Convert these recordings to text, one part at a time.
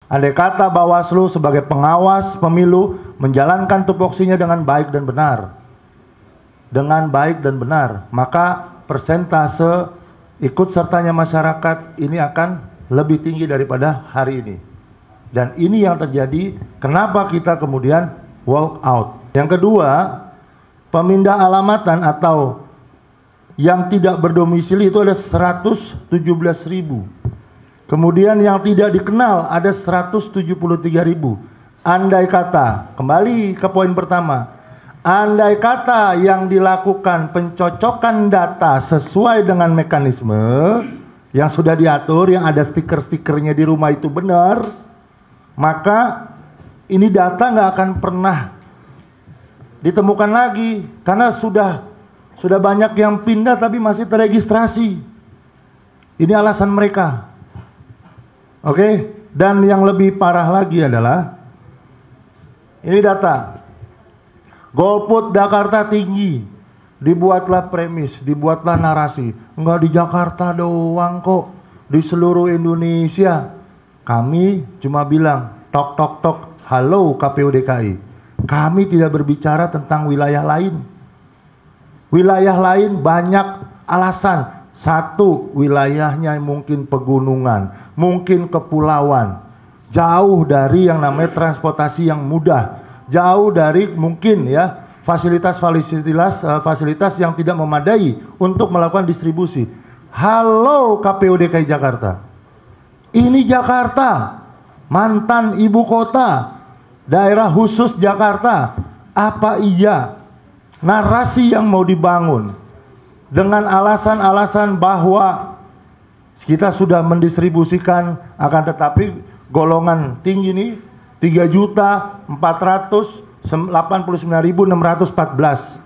Andai kata Bawaslu sebagai pengawas pemilu menjalankan tupoksinya dengan baik dan benar, maka persentase ikut sertanya masyarakat ini akan lebih tinggi daripada hari ini. Dan ini yang terjadi, kenapa kita kemudian walk out. Yang kedua, pemindah alamatan atau yang tidak berdomisili itu ada 117.000. Kemudian yang tidak dikenal ada 173.000. Andai kata, kembali ke poin pertama, andai kata yang dilakukan pencocokan data sesuai dengan mekanisme yang sudah diatur, yang ada stiker-stikernya di rumah itu benar, maka ini data nggak akan pernah ditemukan lagi, karena sudah banyak yang pindah tapi masih terregistrasi. Ini alasan mereka. Oke, dan yang lebih parah lagi adalah ini data golput Jakarta tinggi, dibuatlah premis, dibuatlah narasi, enggak di Jakarta doang kok, di seluruh Indonesia. Kami cuma bilang tok tok tok, halo KPU DKI, kami tidak berbicara tentang wilayah lain. Wilayah lain banyak alasan. Satu, wilayahnya mungkin pegunungan, mungkin kepulauan, jauh dari yang namanya transportasi yang mudah, jauh dari mungkin ya fasilitas yang tidak memadai untuk melakukan distribusi. Halo KPU DKI Jakarta, ini Jakarta, mantan ibu kota, daerah khusus Jakarta. Apa iya narasi yang mau dibangun dengan alasan-alasan bahwa kita sudah mendistribusikan, akan tetapi golongan tinggi ini 3.489.614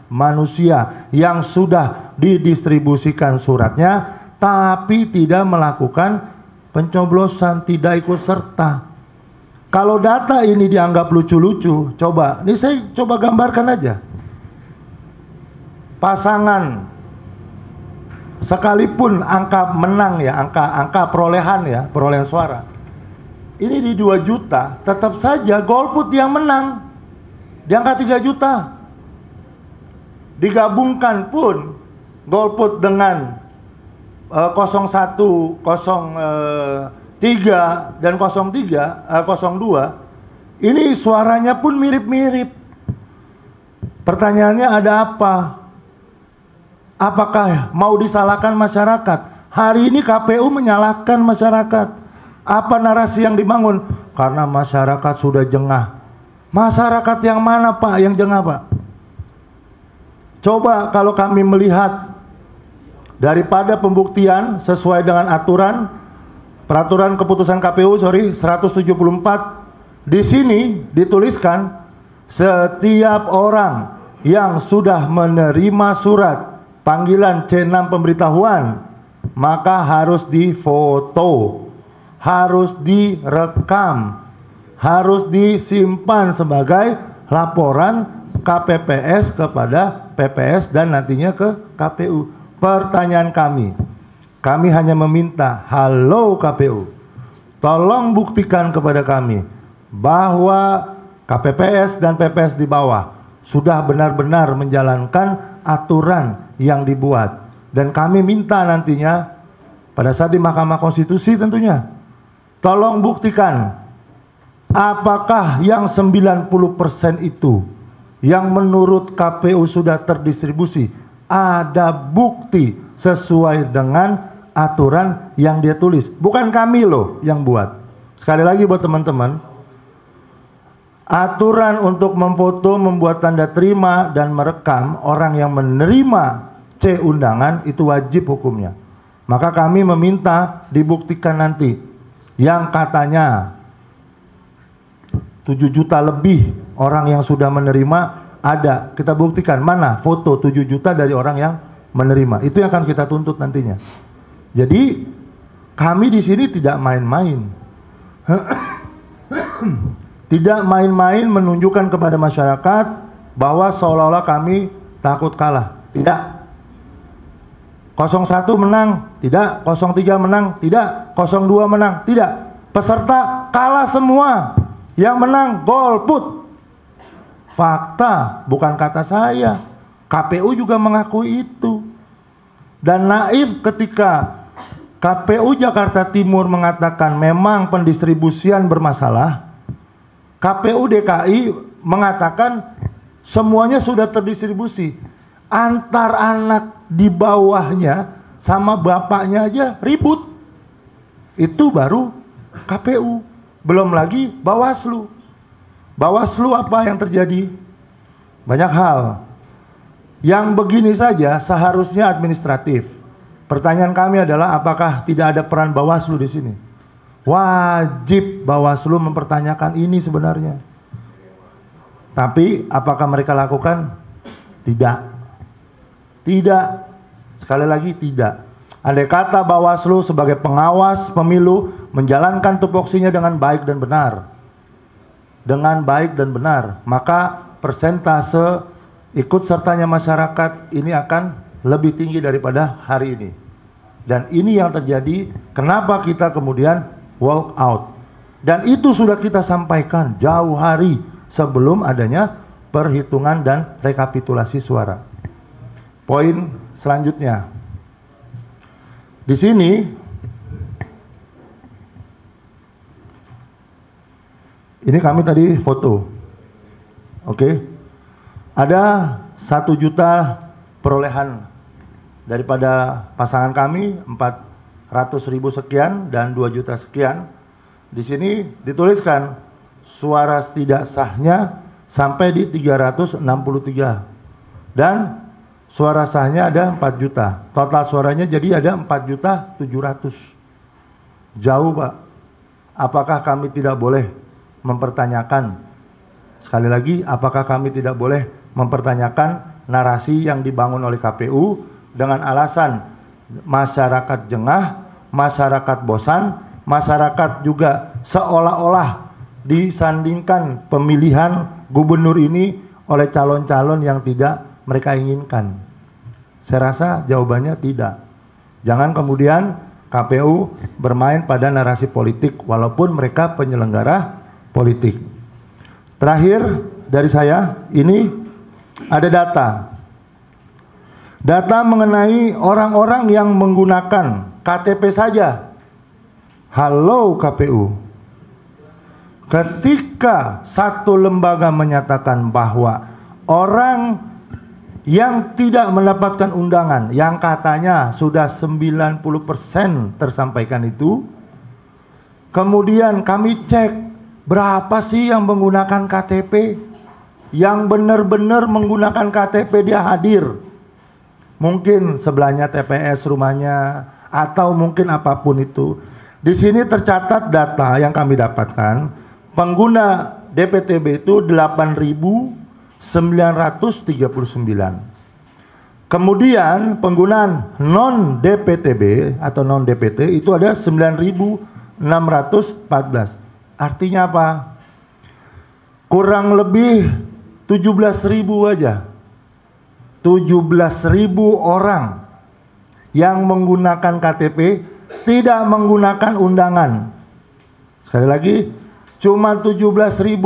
manusia yang sudah didistribusikan suratnya tapi tidak melakukan pencoblosan, tidak ikut serta. Kalau data ini dianggap lucu-lucu, coba, ini saya coba gambarkan aja. Pasangan sekalipun angka menang ya, angka perolehan ya, perolehan suara ini di 2 juta, tetap saja golput yang menang di angka 3 juta. Digabungkan pun golput dengan 01, 03 dan 02 ini suaranya pun mirip-mirip. Pertanyaannya ada apa? Apakah mau disalahkan masyarakat? Hari ini KPU menyalahkan masyarakat. Apa narasi yang dibangun? Karena masyarakat sudah jengah. Masyarakat yang mana Pak yang jengah Pak? Coba kalau kami melihat daripada pembuktian sesuai dengan peraturan keputusan KPU 174, di sini dituliskan setiap orang yang sudah menerima surat panggilan C6 pemberitahuan maka harus difoto, harus direkam, harus disimpan sebagai laporan KPPS kepada PPS dan nantinya ke KPU. Pertanyaan kami hanya meminta, halo KPU, tolong buktikan kepada kami bahwa KPPS dan PPS di bawah sudah benar-benar menjalankan aturan yang dibuat. Dan kami minta nantinya pada saat di Mahkamah Konstitusi tentunya, tolong buktikan apakah yang 90% itu yang menurut KPU sudah terdistribusi ada bukti sesuai dengan aturan yang dia tulis. Bukan kami loh yang buat. Sekali lagi buat teman-teman, aturan untuk memfoto, membuat tanda terima dan merekam orang yang menerima C undangan itu wajib hukumnya. Maka kami meminta dibuktikan nanti yang katanya 7 juta lebih orang yang sudah menerima ada, kita buktikan mana foto 7 juta dari orang yang menerima. Itu yang akan kita tuntut nantinya. Jadi kami di sini tidak main-main. Tidak main-main menunjukkan kepada masyarakat bahwa seolah-olah kami takut kalah. Tidak. 01 menang, tidak. 03 menang, tidak. 02 menang, tidak. Peserta kalah semua, yang menang golput. Fakta, bukan kata saya. KPU juga mengakui itu. Dan naif ketika KPU Jakarta Timur mengatakan memang pendistribusian bermasalah, KPU DKI mengatakan semuanya sudah terdistribusi. Antar anak di bawahnya sama bapaknya aja ribut. Itu baru KPU. Belum lagi Bawaslu. Bawaslu apa yang terjadi? Banyak hal. Yang begini saja seharusnya administratif. Pertanyaan kami adalah apakah tidak ada peran Bawaslu di sini? Wajib Bawaslu mempertanyakan ini sebenarnya. Tapi apakah mereka lakukan? Tidak. Tidak. Sekali lagi tidak. Andai kata Bawaslu sebagai pengawas pemilu menjalankan tupoksinya dengan baik dan benar. Dengan baik dan benar, maka persentase ikut sertanya masyarakat ini akan lebih tinggi daripada hari ini. Dan ini yang terjadi, kenapa kita kemudian walk out. Dan itu sudah kita sampaikan jauh hari sebelum adanya perhitungan dan rekapitulasi suara. Poin selanjutnya. Di sini ini kami tadi foto. Oke. Ada 1 juta perolehan daripada pasangan kami 400.000 sekian dan 2 juta sekian. Di sini dituliskan suara tidak sahnya sampai di 363 dan suara sahnya ada 4 juta. Total suaranya jadi ada 4.700.000. Jauh, Pak. Apakah kami tidak boleh mempertanyakan? Sekali lagi, apakah kami tidak boleh mempertanyakan narasi yang dibangun oleh KPU dengan alasan masyarakat jengah, masyarakat bosan, masyarakat juga seolah-olah disandingkan pemilihan gubernur ini oleh calon-calon yang tidak mereka inginkan? Saya rasa jawabannya tidak. Jangan kemudian KPU bermain pada narasi politik walaupun mereka penyelenggara politik. Terakhir dari saya, ini ada data. Data mengenai orang-orang yang menggunakan KTP saja. Halo KPU. Ketika satu lembaga menyatakan bahwa orang yang tidak mendapatkan undangan, yang katanya sudah 90% tersampaikan itu, kemudian kami cek berapa sih yang menggunakan KTP, yang benar-benar menggunakan KTP dia hadir. Mungkin sebelahnya TPS rumahnya atau mungkin apapun itu. Di sini tercatat data yang kami dapatkan, pengguna DPTB itu 8.939. Kemudian penggunaan non DPTB atau non DPT itu ada 9.614. Artinya apa? Kurang lebih 17.000 aja. 17.000 orang yang menggunakan KTP tidak menggunakan undangan. Sekali lagi, cuma 17.000.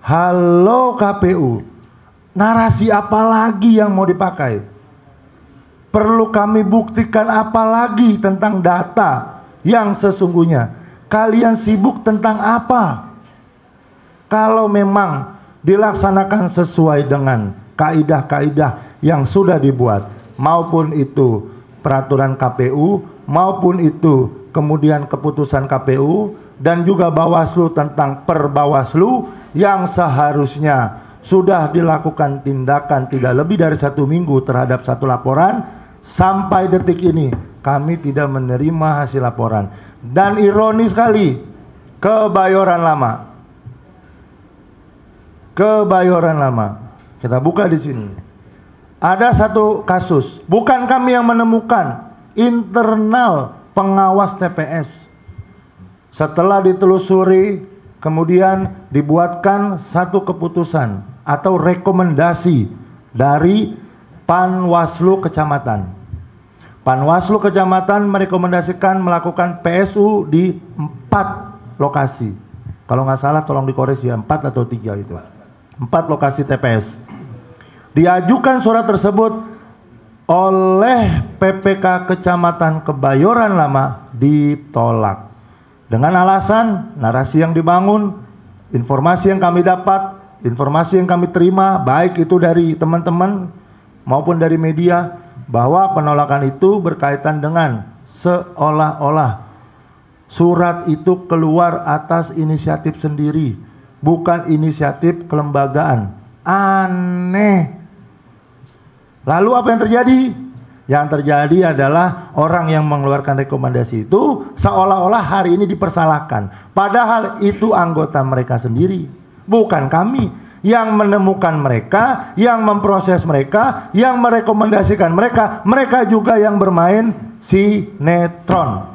Halo KPU, narasi apa lagi yang mau dipakai? Perlu kami buktikan apa lagi tentang data yang sesungguhnya? Kalian sibuk tentang apa? Kalau memang dilaksanakan sesuai dengan kaidah-kaidah yang sudah dibuat, maupun itu peraturan KPU, maupun itu kemudian keputusan KPU dan juga Bawaslu tentang Perbawaslu yang seharusnya sudah dilakukan tindakan tidak lebih dari 1 minggu terhadap satu laporan, sampai detik ini kami tidak menerima hasil laporan. Dan ironis sekali, Kebayoran Lama. Kita buka di sini. Ada satu kasus, bukan kami yang menemukan, internal pengawas TPS. Setelah ditelusuri, kemudian dibuatkan satu keputusan atau rekomendasi dari Panwaslu Kecamatan. Panwaslu Kecamatan merekomendasikan melakukan PSU di 4 lokasi. Kalau nggak salah tolong dikoreksi ya, 4 atau 3 itu. 4 lokasi TPS. Diajukan surat tersebut oleh PPK Kecamatan Kebayoran Lama, ditolak. Dengan alasan narasi yang dibangun, informasi yang kami dapat, informasi yang kami terima, baik itu dari teman-teman maupun dari media, bahwa penolakan itu berkaitan dengan seolah-olah surat itu keluar atas inisiatif sendiri, bukan inisiatif kelembagaan. Aneh. Lalu apa yang terjadi? Yang terjadi adalah orang yang mengeluarkan rekomendasi itu seolah-olah hari ini dipersalahkan. Padahal itu anggota mereka sendiri, bukan kami. Yang menemukan mereka, yang memproses mereka, yang merekomendasikan mereka. Mereka juga yang bermain sinetron.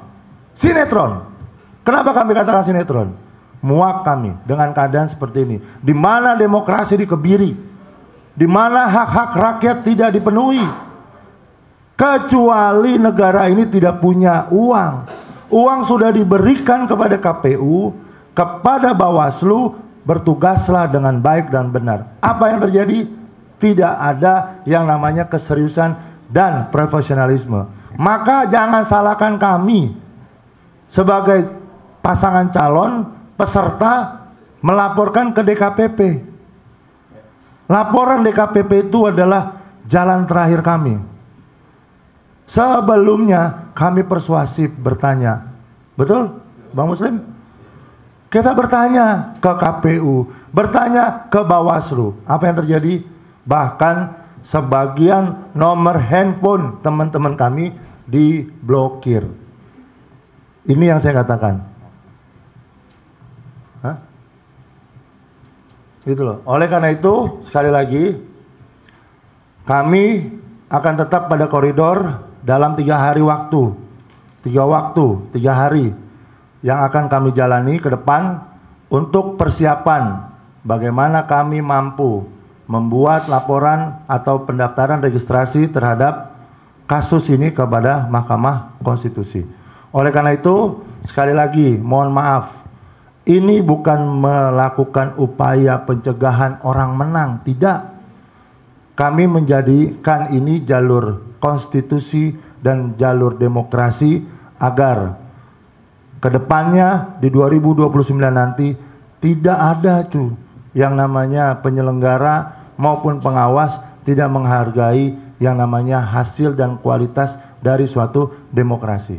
Sinetron. Kenapa kami katakan sinetron? Muak kami dengan keadaan seperti ini, di mana demokrasi dikebiri, di mana hak-hak rakyat tidak dipenuhi, kecuali negara ini tidak punya uang. Uang sudah diberikan kepada KPU, kepada Bawaslu, bertugaslah dengan baik dan benar. Apa yang terjadi? Tidak ada yang namanya keseriusan dan profesionalisme. Maka jangan salahkan kami sebagai pasangan calon peserta melaporkan ke DKPP. Laporan DKPP itu adalah jalan terakhir kami. Sebelumnya kami persuasif bertanya. Betul, Bang Muslim? Kita bertanya ke KPU, bertanya ke Bawaslu. Apa yang terjadi? Bahkan sebagian nomor handphone teman-teman kami diblokir. Ini yang saya katakan. Hah? Itu loh. Oleh karena itu, sekali lagi, kami akan tetap pada koridor dalam 3 hari waktu. 3 hari yang akan kami jalani ke depan untuk persiapan bagaimana kami mampu membuat laporan atau pendaftaran registrasi terhadap kasus ini kepada Mahkamah Konstitusi. Oleh karena itu, sekali lagi mohon maaf, ini bukan melakukan upaya pencegahan orang menang, tidak. Kami menjadikan ini jalur konstitusi dan jalur demokrasi agar kedepannya di 2029 nanti tidak ada tuh yang namanya penyelenggara maupun pengawas tidak menghargai yang namanya hasil dan kualitas dari suatu demokrasi.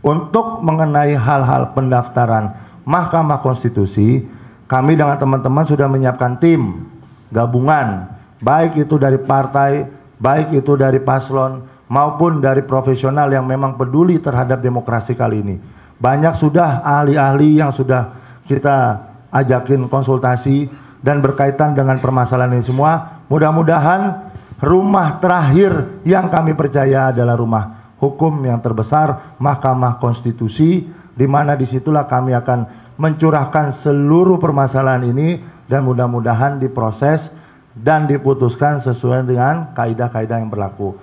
Untuk mengenai hal-hal pendaftaran Mahkamah Konstitusi, kami dengan teman-teman sudah menyiapkan tim gabungan, baik itu dari partai, baik itu dari paslon, maupun dari profesional yang memang peduli terhadap demokrasi kali ini. Banyak sudah ahli-ahli yang sudah kita ajakin konsultasi dan berkaitan dengan permasalahan ini semua. Mudah-mudahan rumah terakhir yang kami percaya adalah rumah hukum yang terbesar, Mahkamah Konstitusi, di mana disitulah kami akan mencurahkan seluruh permasalahan ini dan mudah-mudahan diproses dan diputuskan sesuai dengan kaidah-kaidah yang berlaku.